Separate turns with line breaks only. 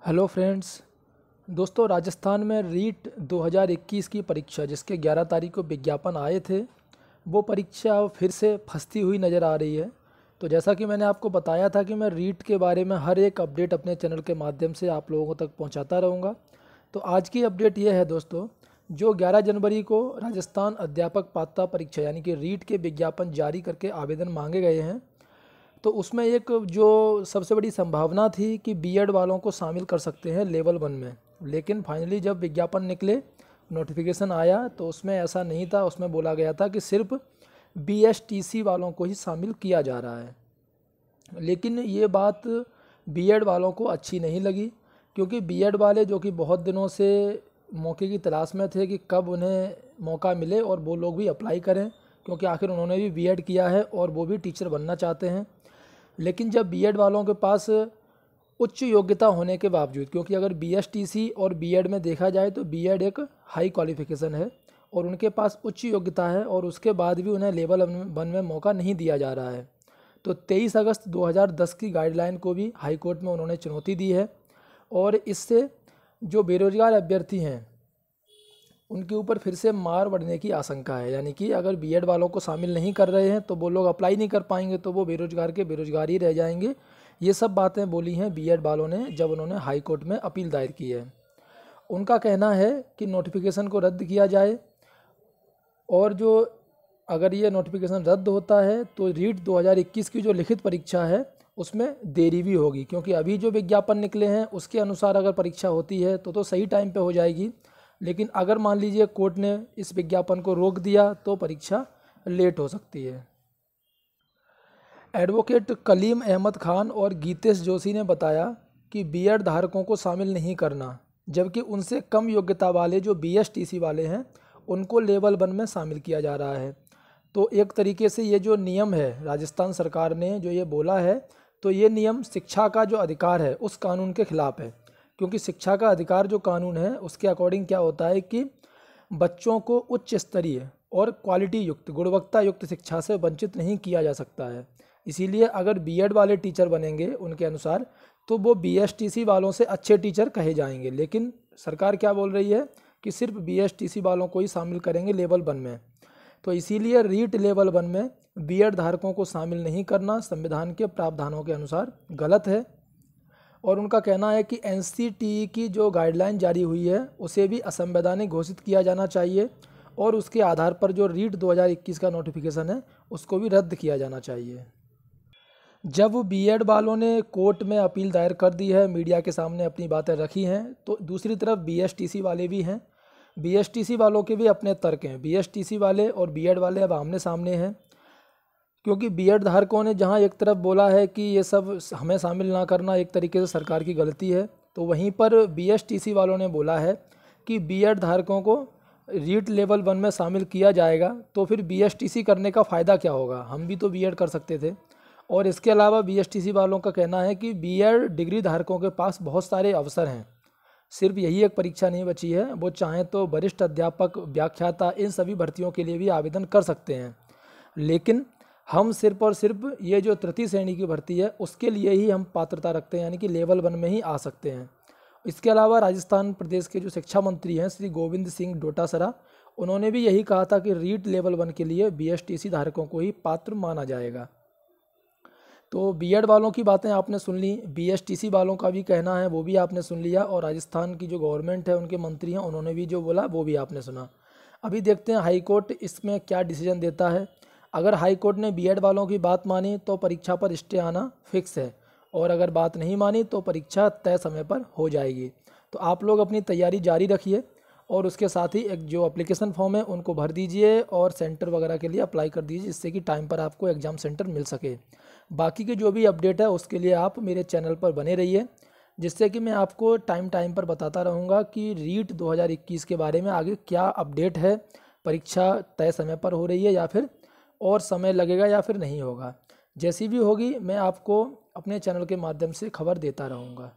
Hello friends. दोस्तों, राजस्थान में रीट 2021 की परीक्षा जिसके 11 तारीख को विज्ञापन आए थे, वो परीक्षा अब फिर से फंसती हुई नज़र आ रही है। तो जैसा कि मैंने आपको बताया था कि मैं रीट के बारे में हर एक अपडेट अपने चैनल के माध्यम से आप लोगों तक पहुंचाता रहूँगा। तो आज की अपडेट ये है दोस्तों, जो 11 जनवरी को राजस्थान अध्यापक पात्रता परीक्षा यानी कि रीट के विज्ञापन जारी करके आवेदन मांगे गए हैं, तो उसमें एक जो सबसे बड़ी संभावना थी कि बीएड वालों को शामिल कर सकते हैं लेवल 1 में। लेकिन फाइनली जब विज्ञापन निकले, नोटिफिकेशन आया, तो उसमें ऐसा नहीं था। उसमें बोला गया था कि सिर्फ बीएसटीसी वालों को ही शामिल किया जा रहा है। लेकिन ये बात बीएड वालों को अच्छी नहीं लगी, क्योंकि बीएड वाले जो कि बहुत दिनों से मौके की तलाश में थे कि कब उन्हें मौका मिले और वो लोग भी अप्लाई करें, क्योंकि आखिर उन्होंने भी बीएड किया है और वो भी टीचर बनना चाहते हैं। लेकिन जब बीएड वालों के पास उच्च योग्यता होने के बावजूद, क्योंकि अगर बीएसटीसी और बीएड में देखा जाए तो बीएड एक हाई क्वालिफिकेशन है और उनके पास उच्च योग्यता है, और उसके बाद भी उन्हें लेवल 1 में मौका नहीं दिया जा रहा है। तो 23 अगस्त 2010 की गाइडलाइन को भी हाई कोर्ट में उन्होंने चुनौती दी है, और इससे जो बेरोजगार अभ्यर्थी हैं उनके ऊपर फिर से मार बढ़ने की आशंका है। यानी कि अगर बीएड वालों को शामिल नहीं कर रहे हैं तो वो लोग अप्लाई नहीं कर पाएंगे, तो वो बेरोजगार के बेरोजगार ही रह जाएंगे। ये सब बातें बोली हैं बीएड वालों ने जब उन्होंने हाई कोर्ट में अपील दायर की है। उनका कहना है कि नोटिफिकेशन को रद्द किया जाए, और जो अगर ये नोटिफिकेशन रद्द होता है तो रीट 2021 की जो लिखित परीक्षा है उसमें देरी भी होगी, क्योंकि अभी जो विज्ञापन निकले हैं उसके अनुसार अगर परीक्षा होती है तो सही टाइम पे हो जाएगी। लेकिन अगर मान लीजिए कोर्ट ने इस विज्ञापन को रोक दिया तो परीक्षा लेट हो सकती है। एडवोकेट कलीम अहमद खान और गीतेश जोशी ने बताया कि बीएड धारकों को शामिल नहीं करना, जबकि उनसे कम योग्यता वाले जो बीएसटीसी वाले हैं उनको लेवल 1 में शामिल किया जा रहा है। तो एक तरीके से ये जो नियम है राजस्थान सरकार ने जो ये बोला है, तो ये नियम शिक्षा का जो अधिकार है उस कानून के खिलाफ है। क्योंकि शिक्षा का अधिकार जो कानून है उसके अकॉर्डिंग क्या होता है कि बच्चों को उच्च स्तरीय और क्वालिटी युक्त गुणवत्ता युक्त शिक्षा से वंचित नहीं किया जा सकता है। इसीलिए अगर बीएड वाले टीचर बनेंगे उनके अनुसार तो वो बीएसटीसी वालों से अच्छे टीचर कहे जाएंगे। लेकिन सरकार क्या बोल रही है कि सिर्फ बीएसटीसी वालों को ही शामिल करेंगे लेवल 1 में। तो इसीलिए रीट लेवल 1 में बीएड धारकों को शामिल नहीं करना संविधान के प्रावधानों के अनुसार गलत है। और उनका कहना है कि एनसीटीई की जो गाइडलाइन जारी हुई है उसे भी असंवैधानिक घोषित किया जाना चाहिए, और उसके आधार पर जो रीट 2021 का नोटिफिकेशन है उसको भी रद्द किया जाना चाहिए। जब बीएड वालों ने कोर्ट में अपील दायर कर दी है, मीडिया के सामने अपनी बातें रखी हैं, तो दूसरी तरफ बीएसटीसी वाले भी हैं। बीएसटीसी वालों के भी अपने तर्क हैं। बीएसटीसी वाले और बीएड वाले अब आमने सामने हैं, क्योंकि बीएड धारकों ने जहां एक तरफ बोला है कि ये सब हमें शामिल ना करना एक तरीके से सरकार की गलती है, तो वहीं पर बीएसटीसी वालों ने बोला है कि बीएड धारकों को रीट लेवल 1 में शामिल किया जाएगा, तो फिर बीएसटीसी करने का फ़ायदा क्या होगा, हम भी तो बीएड कर सकते थे। और इसके अलावा बीएसटीसी वालों का कहना है कि बीएड डिग्री धारकों के पास बहुत सारे अवसर हैं, सिर्फ यही एक परीक्षा नहीं बची है। वो चाहें तो वरिष्ठ अध्यापक, व्याख्याता, इन सभी भर्तियों के लिए भी आवेदन कर सकते हैं। लेकिन हम सिर्फ और सिर्फ ये जो तृतीय श्रेणी की भर्ती है उसके लिए ही हम पात्रता रखते हैं, यानी कि लेवल 1 में ही आ सकते हैं। इसके अलावा राजस्थान प्रदेश के जो शिक्षा मंत्री हैं श्री गोविंद सिंह डोटासरा, उन्होंने भी यही कहा था कि रीट लेवल 1 के लिए बीएसटीसी धारकों को ही पात्र माना जाएगा। तो बीएड वालों की बातें आपने सुन ली, बीएसटीसी वालों का भी कहना है वो भी आपने सुन लिया, और राजस्थान की जो गवर्नमेंट है उनके मंत्री हैं उन्होंने भी जो बोला वो भी आपने सुना। अभी देखते हैं हाई कोर्ट इसमें क्या डिसीजन देता है। अगर हाई कोर्ट ने बीएड वालों की बात मानी तो परीक्षा पर स्टे आना फिक्स है, और अगर बात नहीं मानी तो परीक्षा तय समय पर हो जाएगी। तो आप लोग अपनी तैयारी जारी रखिए, और उसके साथ ही एक जो एप्लीकेशन फॉर्म है उनको भर दीजिए और सेंटर वगैरह के लिए अप्लाई कर दीजिए, जिससे कि टाइम पर आपको एग्ज़ाम सेंटर मिल सके। बाकी की जो भी अपडेट है उसके लिए आप मेरे चैनल पर बने रहिए, जिससे कि मैं आपको टाइम पर बताता रहूँगा कि रीट 2021 के बारे में आगे क्या अपडेट है, परीक्षा तय समय पर हो रही है या फिर और समय लगेगा या फिर नहीं होगा। जैसी भी होगी मैं आपको अपने चैनल के माध्यम से खबर देता रहूँगा।